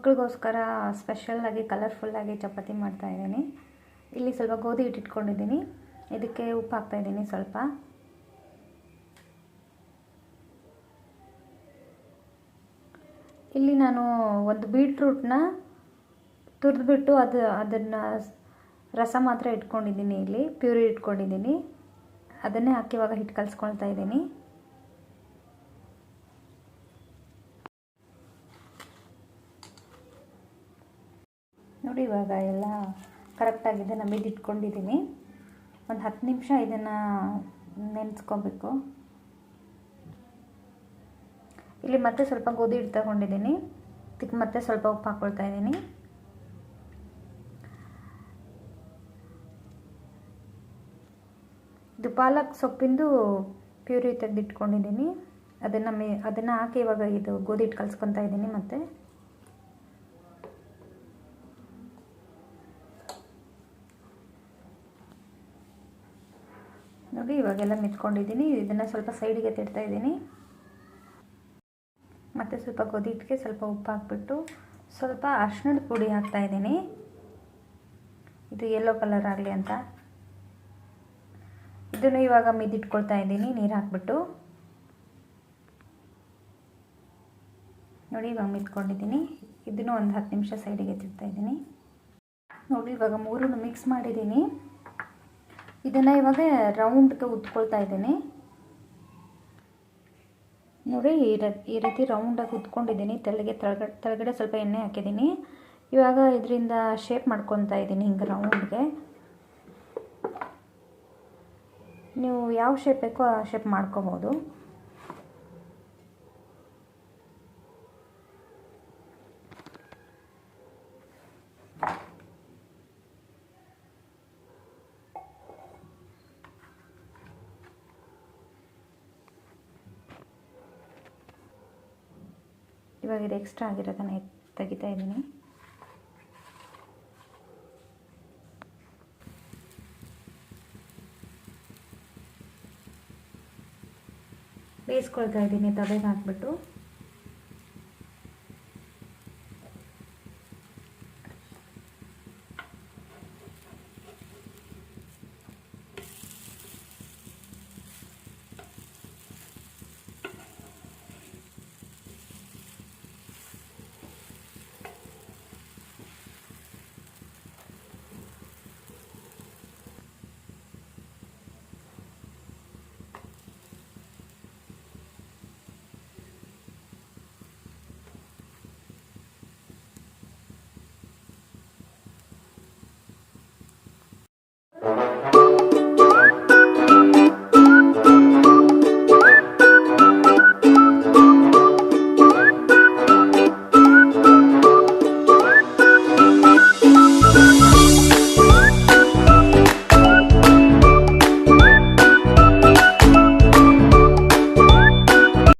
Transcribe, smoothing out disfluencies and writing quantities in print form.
ಮಕ್ಕಳಿಗೋಸ್ಕರ ಸ್ಪೆಷಲ್ಲಾಗಿ ಕಲರ್ಫುಲ್ಲಾಗಿ ಚಪಾತಿ ಮಾಡ್ತಾಯಿದ್ದೀನಿ. ಇಲ್ಲಿ ಸ್ವಲ್ಪ ಗೋಧಿ ಹಿಟ್ಟು ಇಟ್ಕೊಂಡಿದ್ದೀನಿ. ಇದಕ್ಕೆ ಉಪ್ಪು ಹಾಕ್ತಾಯಿದ್ದೀನಿ ಸ್ವಲ್ಪ. ಇಲ್ಲಿ ನಾನು ಒಂದು ಬೀಟ್ರೂಟ್ನ ತುರಿದ್ಬಿಟ್ಟು ಅದನ್ನು ರಸ ಮಾತ್ರ ಇಟ್ಕೊಂಡಿದ್ದೀನಿ. ಇಲ್ಲಿ ಪ್ಯೂರಿ ಇಟ್ಕೊಂಡಿದ್ದೀನಿ. ಅದನ್ನೇ ಹಾಕಿ ಇವಾಗ ಹಿಟ್ಟು ಕಲಿಸ್ಕೊಳ್ತಾ ಇದ್ದೀನಿ. ನೋಡಿ ಇವಾಗ ಎಲ್ಲ ಕರೆಕ್ಟಾಗಿದೆ. ನಮಗೆ ಇಟ್ಕೊಂಡಿದ್ದೀನಿ. ಒಂದು 10 ನಿಮಿಷ ಇದನ್ನು ನೆನೆಸ್ಕೋಬೇಕು. ಇಲ್ಲಿ ಮತ್ತೆ ಸ್ವಲ್ಪ ಗೋಧಿ ಹಿಟ್ಟು ತಗೊಂಡಿದ್ದೀನಿ. ಇದಕ್ಕೆ ಮತ್ತೆ ಸ್ವಲ್ಪ ಉಪ್ಪು ಹಾಕ್ಕೊಳ್ತಾ ಇದ್ದೀನಿ. ಇದು ಪಾಲಕ್ ಸೊಪ್ಪಿಂದು ಪ್ಯೂರಿ ತೆಗೆದಿಟ್ಕೊಂಡಿದ್ದೀನಿ. ಅದನ್ನು ಹಾಕಿ ಇವಾಗ ಇದು ಗೋಧಿ ಹಿಟ್ಟು ಕಲಿಸ್ಕೊತಾ ಇದ್ದೀನಿ. ಮತ್ತೆ ನೋಡಿ ಇವಾಗೆಲ್ಲ ಮಿತ್ಕೊಂಡಿದ್ದೀನಿ. ಇದನ್ನು ಸ್ವಲ್ಪ ಸೈಡಿಗೆ ತಿಡ್ತಾ ಇದ್ದೀನಿ. ಮತ್ತು ಸ್ವಲ್ಪ ಗೋಧಿ ಹಿಟ್ಟಿಗೆ ಸ್ವಲ್ಪ ಉಪ್ಪು ಹಾಕ್ಬಿಟ್ಟು ಸ್ವಲ್ಪ ಅರಿಶಿಣದ ಪುಡಿ ಹಾಕ್ತಾಯಿದ್ದೀನಿ. ಇದು ಯೆಲ್ಲೋ ಕಲರ್ ಆಗಲಿ ಅಂತ. ಇದನ್ನು ಇವಾಗ ಮಿದಿಟ್ಕೊಳ್ತಾ ಇದ್ದೀನಿ ನೀರು ಹಾಕ್ಬಿಟ್ಟು. ನೋಡಿ ಇವಾಗ ಮಿತ್ಕೊಂಡಿದ್ದೀನಿ. ಇದನ್ನು ಒಂದು 10 ನಿಮಿಷ ಸೈಡಿಗೆ ತಿಡ್ತಾ ಇದ್ದೀನಿ. ನೋಡಿ ಇವಾಗ ಮೂರನ್ನು ಮಿಕ್ಸ್ ಮಾಡಿದ್ದೀನಿ. ಇದನ್ನು ಇವಾಗ ರೌಂಡ್ಗೆ ಉತ್ಕೊಳ್ತಾ ಇದ್ದೀನಿ. ನೋಡಿ ಈ ರೀತಿ ರೌಂಡಾಗಿ ಉತ್ಕೊಂಡಿದ್ದೀನಿ. ತೆಳಗಡೆ ಸ್ವಲ್ಪ ಎಣ್ಣೆ ಹಾಕಿದ್ದೀನಿ. ಇವಾಗ ಇದರಿಂದ ಶೇಪ್ ಮಾಡ್ಕೊತಾ ಇದ್ದೀನಿ ಹಿಂಗೆ ರೌಂಡ್ಗೆ. ನೀವು ಯಾವ ಶೇಪ್ ಬೇಕೋ ಆ ಶೇಪ್ ಮಾಡ್ಕೋಬೋದು. ಇವಾಗ ಇದು ಎಕ್ಸ್ಟ್ರಾ ಆಗಿರೋದನ್ನು ತೆಗಿತಾ ಇದ್ದೀನಿ. ಬೇಯಿಸ್ಕೊಳ್ತಾ ಇದ್ದೀನಿ ತವೆಗೆ ಹಾಕ್ಬಿಟ್ಟು.